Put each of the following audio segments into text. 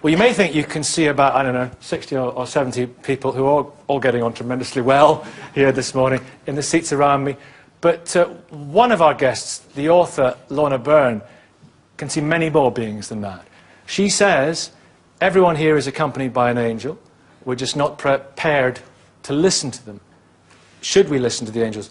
Well, you may think you can see about, I don't know, 60 or 70 people who are all getting on tremendously well here this morning in the seats around me. But one of our guests, the author Lorna Byrne, can see many more beings than that. She says everyone here is accompanied by an angel. We're just not prepared to listen to them. Should we listen to the angels?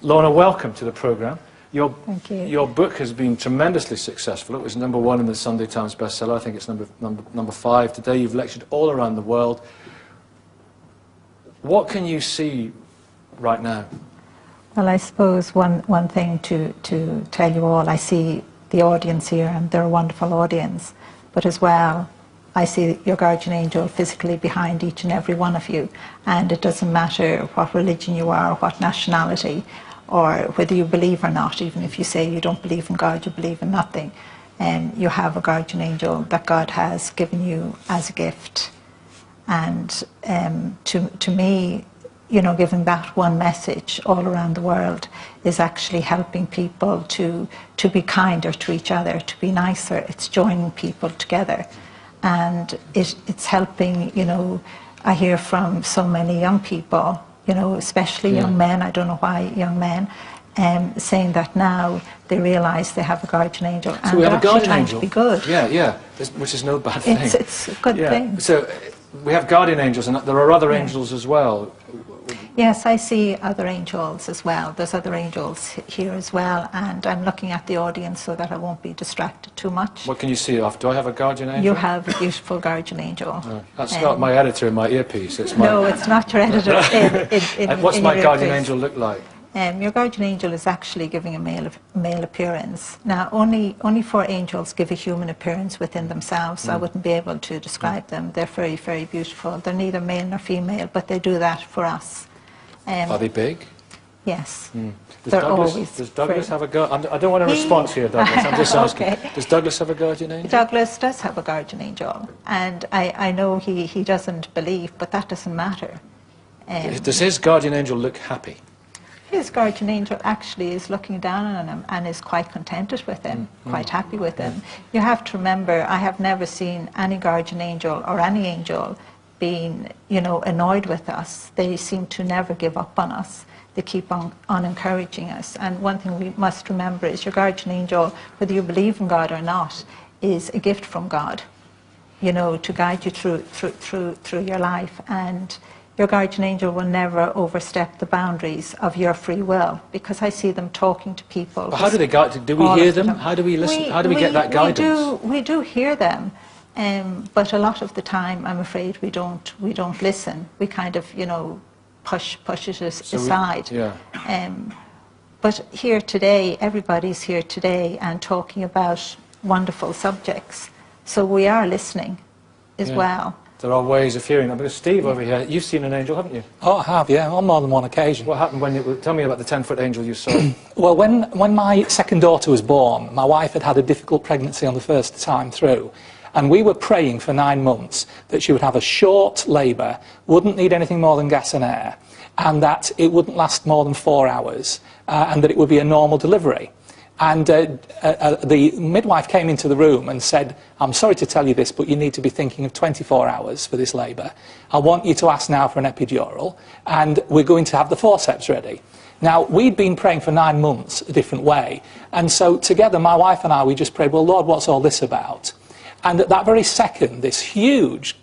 Lorna, welcome to the programme. Thank you. Your book has been tremendously successful. It was #1 in the Sunday Times bestseller. I think it's number 5 today. You've lectured all around the world. What can you see right now? Well, I suppose one thing to tell you all, I see the audience here, and they're a wonderful audience, but as well, I see your guardian angel physically behind each and every one of you, and it doesn't matter what religion you are, what nationality, or whether you believe or not. Even if you say you don't believe in God, you believe in nothing, you have a guardian angel that God has given you as a gift. And to me, you know, giving that one message all around the world is actually helping people to be kinder to each other, to be nicer. It's joining people together, and it's helping. You know, I hear from so many young people, you know, especially young men, I don't know why young men, saying that now they realise they have a guardian angel. So and we have a guardian trying angel. To be good. Yeah, which is no bad thing. It's a good thing. So we have guardian angels, and there are other angels as well. Yes, I see other angels as well. There's other angels here as well, and I'm looking at the audience so that I won't be distracted too much. What can you see? Do I have a guardian angel? You have a beautiful guardian angel. No, that's not my editor in my earpiece. It's my... No, it's not your editor. What's my guardian angel look like? Your guardian angel is actually giving a male appearance. Now, only 4 angels give a human appearance within themselves, so I wouldn't be able to describe them. They're very, very beautiful. They're neither male nor female, but they do that for us. Are they big? Yes. Does Douglas have a guardian? I don't want a response here, Douglas. I'm just asking. Okay. Does Douglas have a guardian angel? Douglas does have a guardian angel, and I know he doesn't believe, but that doesn't matter. Does his guardian angel look happy? His guardian angel actually is looking down on him and is quite contented with him, quite happy with him. You have to remember, I have never seen any guardian angel or any angel being, you know, annoyed with us. They seem to never give up on us. They keep on encouraging us. And one thing we must remember is your guardian angel, whether you believe in God or not, is a gift from God, you know, to guide you through your life. And your guardian angel will never overstep the boundaries of your free will, because I see them talking to people. But how do they guide? Do we hear them? How do we listen? How do we get that guidance? We do hear them, but a lot of the time, I'm afraid we don't listen. We kind of, you know, push it aside. But here today, everybody's here today and talking about wonderful subjects. So we are listening as well. There are ways of hearing them. Because Steve over here, you've seen an angel, haven't you? Oh, I have, yeah, on more than one occasion. What happened when you... Tell me about the 10-foot angel you saw. Well, when my second daughter was born, my wife had had a difficult pregnancy on the first time through. And we were praying for 9 months that she would have a short labour, wouldn't need anything more than gas and air, and that it wouldn't last more than 4 hours, and that it would be a normal delivery. And the midwife came into the room and said, I'm sorry to tell you this, but you need to be thinking of 24 hours for this labour. I want you to ask now for an epidural, and we're going to have the forceps ready. Now, we'd been praying for 9 months a different way, and so together, my wife and I, we just prayed, well, Lord, what's all this about? And at that very second, this huge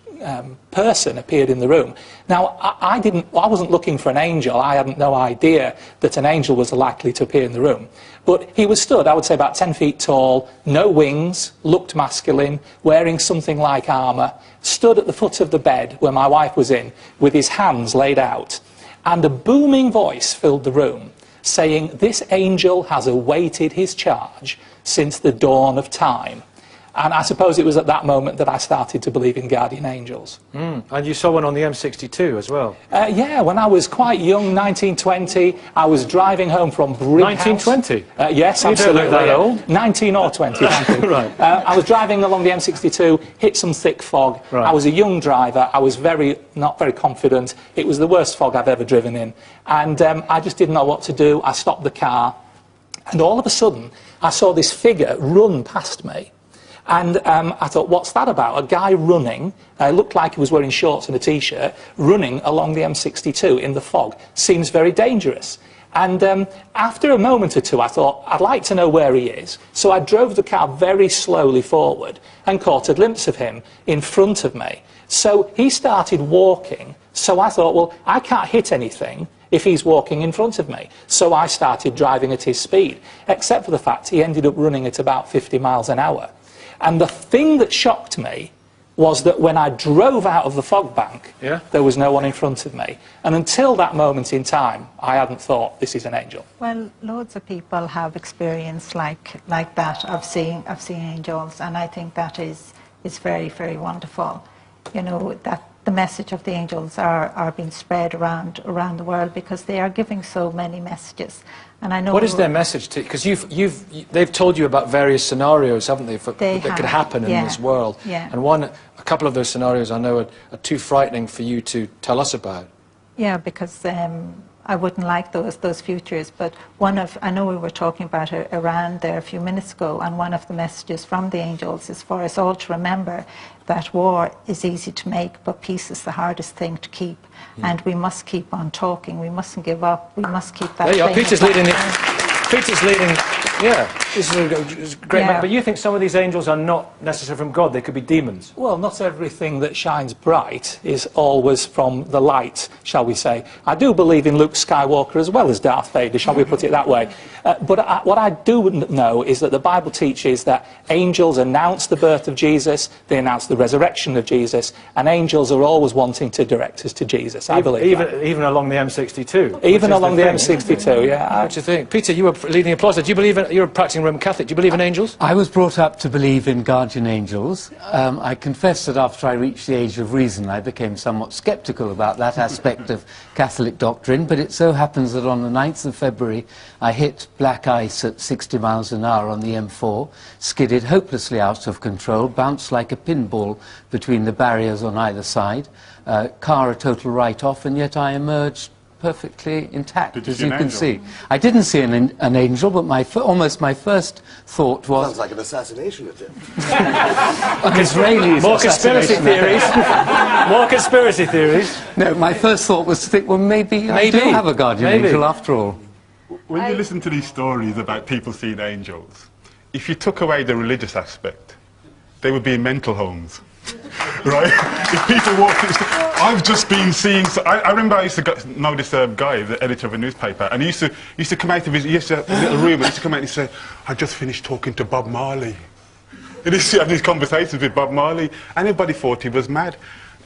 person appeared in the room. Now, I wasn't looking for an angel. I had no idea that an angel was likely to appear in the room. But he was stood, I would say, about 10 feet tall, no wings, looked masculine, wearing something like armour, stood at the foot of the bed where my wife was in, with his hands laid out. And a booming voice filled the room, saying, this angel has awaited his charge since the dawn of time. And I suppose it was at that moment that I started to believe in guardian angels. And you saw one on the M62 as well? Yeah, when I was quite young, 1920, I was driving home from Brighouse. 1920? Yes, You absolutely. don't look that old. 19 or 20, thank you. Right. I was driving along the M62, hit some thick fog. Right. I was a young driver. I was not very confident. It was the worst fog I've ever driven in. And I just didn't know what to do. I stopped the car. And all of a sudden, I saw this figure run past me. And I thought, what's that about? A guy running, looked like he was wearing shorts and a T-shirt, running along the M62 in the fog. Seems very dangerous. And after a moment or two, I thought, I'd like to know where he is. So I drove the car very slowly forward and caught a glimpse of him in front of me. So he started walking. So I thought, well, I can't hit anything if he's walking in front of me. So I started driving at his speed, except for the fact he ended up running at about 50 miles an hour. And the thing that shocked me was that when I drove out of the fog bank, there was no one in front of me. And until that moment in time, I hadn't thought, this is an angel. Well, loads of people have experience like that of seeing angels, and I think that is very, very wonderful. You know, that the message of the angels are being spread around the world, because they are giving so many messages. And I know. What is their message to you? Because they've told you about various scenarios, haven't they, that could happen in this world. Yeah. And a couple of those scenarios I know are too frightening for you to tell us about. Yeah, because I wouldn't like those futures. But I know we were talking about Iran there a few minutes ago, and one of the messages from the angels is for us all to remember that war is easy to make, but peace is the hardest thing to keep. And we must keep on talking. We mustn't give up. We must keep that. There you are. Peter's leading. Yeah, this is a great. But you think some of these angels are not necessarily from God? They could be demons. Well, not everything that shines bright is always from the light, shall we say. I do believe in Luke Skywalker as well as Darth Vader, shall we put it that way. But what I do know is that the Bible teaches that angels announce the birth of Jesus, they announce the resurrection of Jesus, and angels are always wanting to direct us to Jesus, I believe. Even along the M62? Even along the M62, yeah. What do you think? Peter, you were leading applause. Do you believe in... You're a practicing Roman Catholic. Do you believe in angels? I was brought up to believe in guardian angels. I confess that after I reached the age of reason, I became somewhat sceptical about that aspect of Catholic doctrine, but it so happens that on the 9th of February, I hit black ice at 60 miles an hour on the M4, skidded hopelessly out of control, bounced like a pinball between the barriers on either side, car a total write-off, and yet I emerged perfectly intact, as you can see. I didn't see an angel, but almost my first thought was... Sounds like an assassination attempt. Israelis. More conspiracy theories. More conspiracy theories. No, my first thought was to think, well, maybe I do have a guardian angel after all. When you listen to these stories about people seeing angels, if you took away the religious aspect, they would be in mental homes. Right? If people walk... I've just been seeing... I remember I used to know this guy, the editor of a newspaper, and he used to come out of his... He used to have a little room, and he used to come out and say, I just finished talking to Bob Marley. And he used to have these conversations with Bob Marley. Anybody thought he was mad.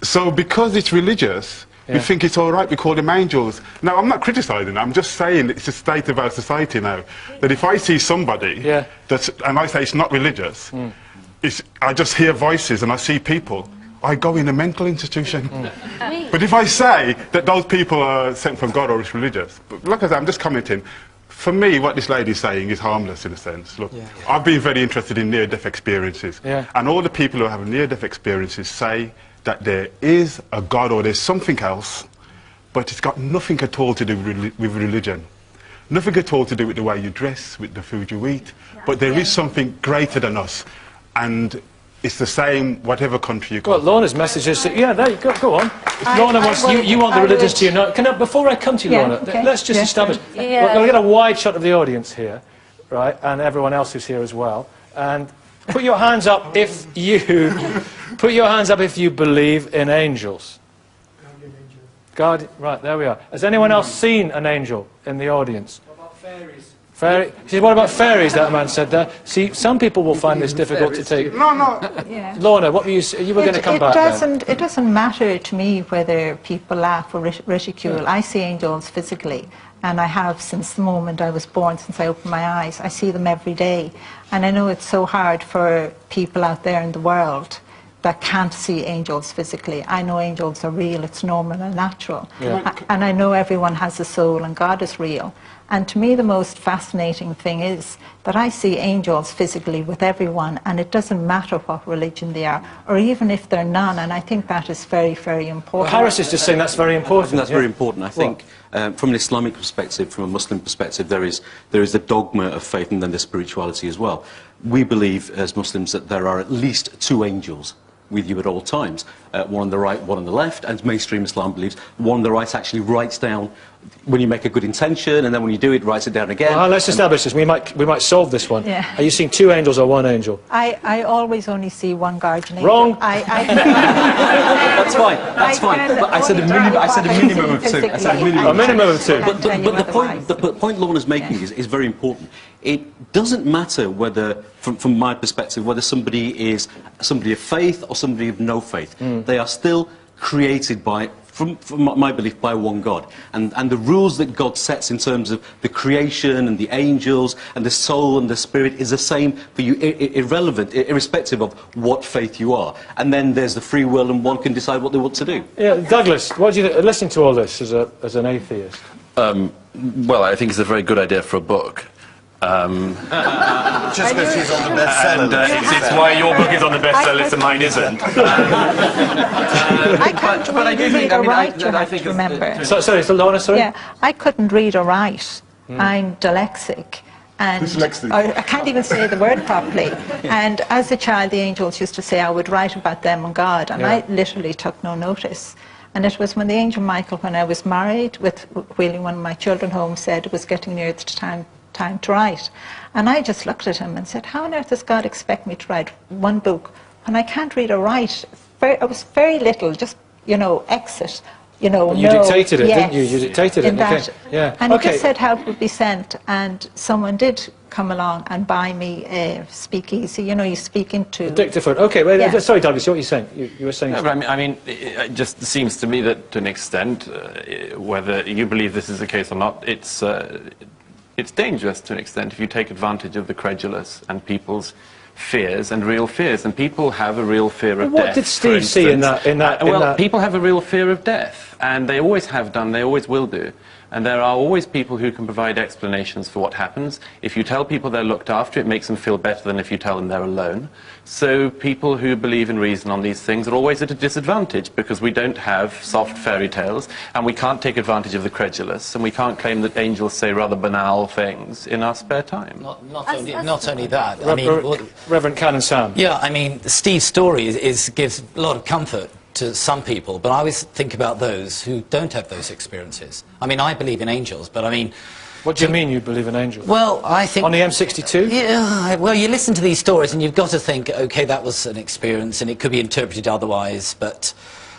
So because it's religious, we think it's all right, we call them angels. Now, I'm not criticising that, I'm just saying it's a state of our society now, that if I see somebody, and I say it's not religious, I just hear voices and I see people, I go in a mental institution. But if I say that those people are sent from God or it's religious, but like I said, I'm just commenting, for me, what this lady's saying is harmless in a sense. Look, I've been very interested in near-death experiences, and all the people who have near-death experiences say that there is a God or there's something else, but it's got nothing at all to do with religion. Nothing at all to do with the way you dress, with the food you eat, but there is something greater than us. And it's the same whatever country you go. Well, Lorna's message is... Yeah, there you go. Go on. Lorna wants... You want the religious to unite. Before I come to you, Lorna, let's just establish... We're going to get a wide shot of the audience here, right, and everyone else who's here as well. And put your hands up if you... Put your hands up if you believe in angels. Right, there we are. Has anyone else seen an angel in the audience? What about fairies? What about fairies, that man said there? See, some people will find this difficult to take. No. Lorna, what were you were going to come back then. It doesn't matter to me whether people laugh or ridicule. I see angels physically, and I have since the moment I was born, since I opened my eyes. I see them every day. And I know it's so hard for people out there in the world that can't see angels physically. I know angels are real, it's normal and natural. And I know everyone has a soul and God is real. And to me, the most fascinating thing is that I see angels physically with everyone, and it doesn't matter what religion they are, or even if they're none, and I think that is very, very important. Well, Harris is just saying that's very important. I think that's very important. I think from an Islamic perspective, from a Muslim perspective, there is the dogma of faith and then the spirituality as well. We believe as Muslims that there are at least 2 angels with you at all times, one on the right, one on the left, and mainstream Islam believes one on the right actually writes down when you make a good intention, and then when you do it, writes it down again. Well, let's establish this. We might solve this one. Yeah. Are you seeing 2 angels or 1 angel? I always only see one guardian angel. Wrong. That's fine. That's fine. But I said a minimum of 2. I said a minimum. A minimum of 2. But the point Lorna's making is very important. It doesn't matter whether, from my perspective, whether somebody is somebody of faith or somebody of no faith. They are still created by, from my belief, by one God. And the rules that God sets in terms of the creation and the angels and the soul and the spirit is the same for you, irrespective of what faith you are. And then there's the free will, and one can decide what they want to do. Yeah, Douglas, what do you listening to all this as an atheist? Well, I think it's a very good idea for a book. Just because she's on the bestseller list. It's why your book is on the bestseller list and mine isn't. I can't read or write, you have to remember. Sorry, Lorna, sorry? Yeah, I couldn't read or write. I'm dyslexic. And Dyslexic. I can't even say the word properly. And as a child, the angels used to say I would write about them and God, and I literally took no notice. And it was when the angel Michael, when I was married, with wheeling one of my children home, said it was getting near the time to write. And I just looked at him and said, how on earth does God expect me to write one book when I can't read or write? I was very little, just, exit, You dictated it, didn't you? You dictated it. That, yeah. And he just said help would be sent, and someone did come along and buy me a speakeasy. You speak into... Dictaphone. Okay, well, sorry, Douglas, what were you saying? You were saying... No, but I mean, it just seems to me that, to an extent, whether you believe this is the case or not, it's dangerous to an extent if you take advantage of the credulous and people's fears and real fears. And people have a real fear of death. What did Steve see in that? People have a real fear of death, and they always have done, they always will do. And there are always people who can provide explanations for what happens. If you tell people they're looked after, it makes them feel better than if you tell them they're alone. So people who believe in reason on these things are always at a disadvantage, because we don't have soft fairy tales, and we can't take advantage of the credulous, and we can't claim that angels say rather banal things in our spare time. Not only that. Reverend Canon Sam. Yeah, I mean, Steve's story gives a lot of comfort to some people, but I always think about those who don't have those experiences. I mean, I believe in angels, but I mean... What do you mean you believe in angels? Well, I think... On the M62? Yeah, well, you listen to these stories and you've got to think, OK, that was an experience and it could be interpreted otherwise, but...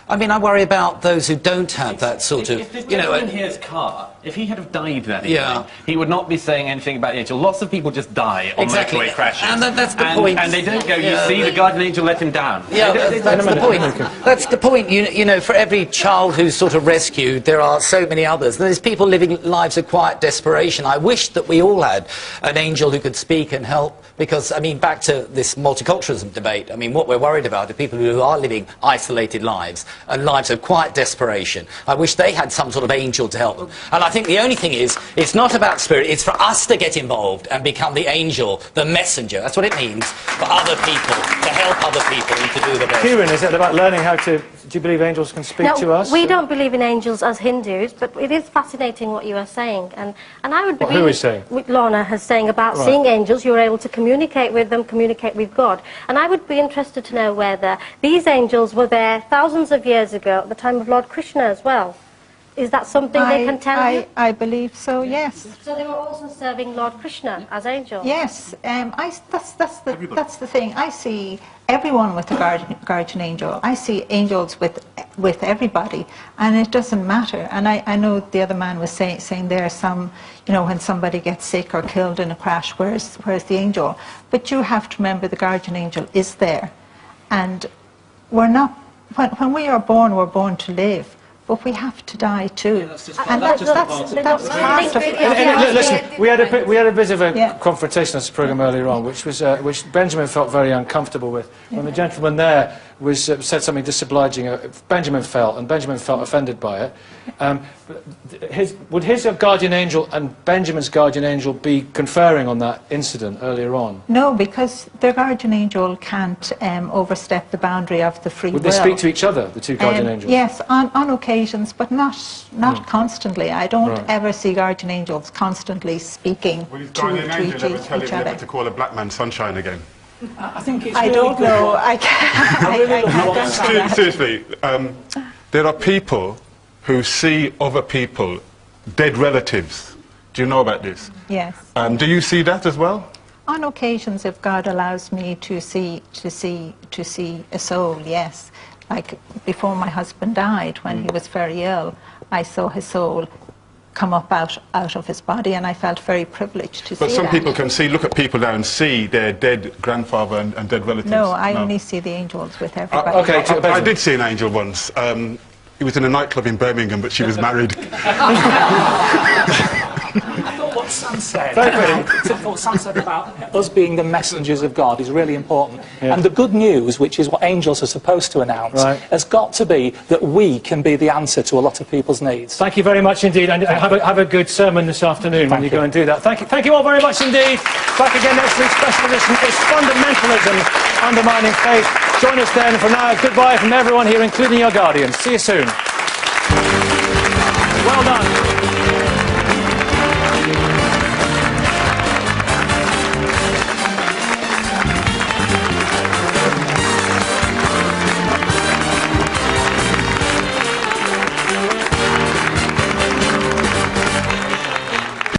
I mean, I worry about those who don't have that sort of... If the gentleman in his car, if he had have died that evening, he would not be saying anything about the angel. Lots of people just die on motorway crashes. And that's the point. And they don't go, you see, the guardian angel let him down. Yeah, that's the point. That's the point. You know, for every child who's sort of rescued, there are so many others. There's people living lives of quiet desperation. I wish that we all had an angel who could speak and help, because, I mean, back to this multiculturalism debate, I mean, what we're worried about are people who are living isolated lives and lives of quiet desperation. I wish they had some sort of angel to help them. And I think the only thing is, it's not about spirit, it's for us to get involved and become the angel, the messenger. That's what it means for other people, to help other people and to do the best. Kieran, is it about learning how to... Do you believe angels can speak to us? We don't believe in angels as Hindus, but it is fascinating what you are saying. And I would believe... Who is saying? Lorna is saying about seeing angels, you're able to communicate with them, communicate with God. And I would be interested to know whether these angels were there thousands of years ago, at the time of Lord Krishna as well. Is that something they can tell you? I believe so, yes. So they were also serving Lord Krishna as angels? Yes, that's the thing. I see everyone with a guardian angel. I see angels with everybody, and it doesn't matter. And I know the other man was saying there are some, you know, when somebody gets sick or killed in a crash, where's the angel? But you have to remember the guardian angel is there. And we're not, when we are born, we're born to live. But we have to die too, and that's part of it. Listen, we had a bit of a confrontation on this programme earlier on, which Benjamin felt very uncomfortable with. When the gentleman there said something disobliging. Benjamin felt offended by it. Would his guardian angel and Benjamin's guardian angel be conferring on that incident earlier on? No, because their guardian angel can't overstep the boundary of the free will. Would they speak to each other, the two guardian angels? Yes, on occasions, but not constantly. I don't ever see guardian angels constantly speaking Will his to guardian angel ever each tell him other. never to call a black man sunshine again? I think it's I really don't good. know. I can't. I can't answer that. Seriously, there are people who see other people, dead relatives. Do you know about this? Yes. Do you see that as well? On occasions, if God allows me to see a soul, yes. Like before my husband died, when he was very ill, I saw his soul come up out of his body, and I felt very privileged to see that. But some people can look at people now and see their dead grandfather and dead relatives. No, I only see the angels with everybody. Okay, I did see an angel once. He was in a nightclub in Birmingham, but she was married. I thought what Sam said, about us being the messengers of God is really important. Yeah. And the good news, which is what angels are supposed to announce, has got to be that we can be the answer to a lot of people's needs. Thank you very much indeed, and have a good sermon this afternoon when you go and do that. Thank you all very much indeed. Back again next week. Special edition is fundamentalism undermining faith. Join us then. For now, goodbye from everyone here, including your guardians. See you soon. Well done.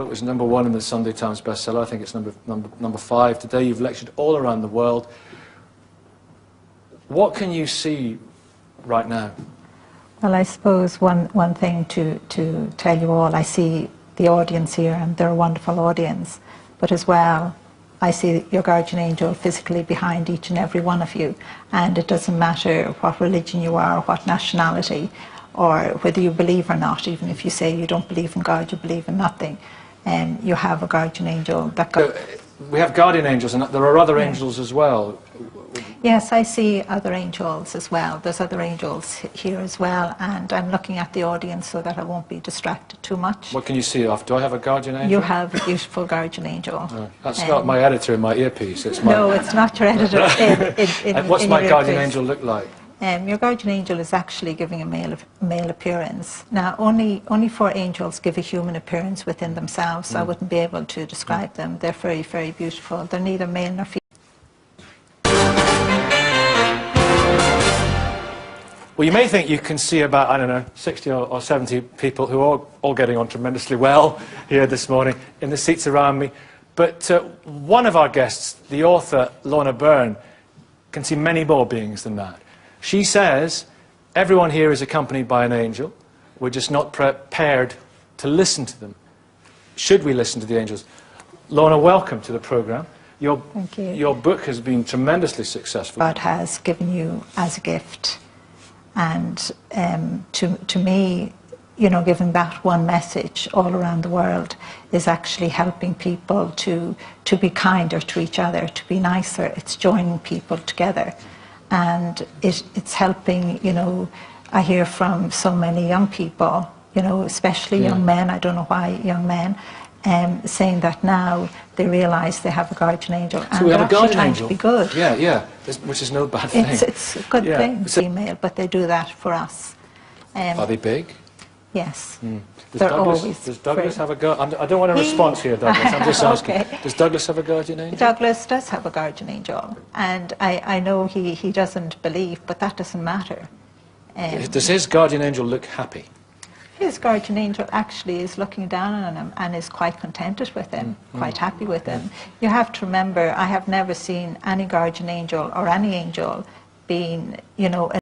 It was #1 in the Sunday Times bestseller. I think it's number 5 today. You've lectured all around the world. What can you see right now? Well, I suppose one thing to tell you all, I see the audience here, and they're a wonderful audience, but as well, I see your guardian angel physically behind each and every one of you, and it doesn't matter what religion you are, what nationality, or whether you believe or not. Even if you say you don't believe in God, you believe in nothing, and you have a guardian angel that we have guardian angels, and there are other angels as well. Yes, I see other angels as well. There's other angels here as well, and I'm looking at the audience so that I won't be distracted too much. What can you see of? Do I have a guardian angel? You have a beautiful guardian angel. Oh, that's not my editor in my earpiece. It's my... No, it's not your editor. What's my guardian angel look like? Your guardian angel is actually giving a male appearance. Now, only 4 angels give a human appearance within themselves, so I wouldn't be able to describe them. They're very, very beautiful. They're neither male nor female. Well, you may think you can see about, I don't know, 60 or 70 people who are all getting on tremendously well here this morning in the seats around me. But one of our guests, the author Lorna Byrne, can see many more beings than that. She says everyone here is accompanied by an angel. We're just not prepared to listen to them. Should we listen to the angels? Lorna, welcome to the programme. Thank you. Your book has been tremendously successful. God has given you as a gift. And to me, giving that one message all around the world is actually helping people to be kinder to each other, to be nicer. It's joining people together. And it's helping, I hear from so many young people, especially young men, I don't know why young men, saying that now they realise they have a guardian angel, and we have they're a actually guardian trying angel. to be good. Yeah, which is no bad thing. It's a good thing, female, but they do that for us. Are they big? Yes. Does Douglas have a guardian? I don't want a response here, Douglas. I'm just asking. Okay. Does Douglas have a guardian angel? Douglas does have a guardian angel, and I know he doesn't believe, but that doesn't matter. Does his guardian angel look happy? His guardian angel actually is looking down on him and is quite contented with him, quite happy with him. You have to remember, I have never seen any guardian angel or any angel being,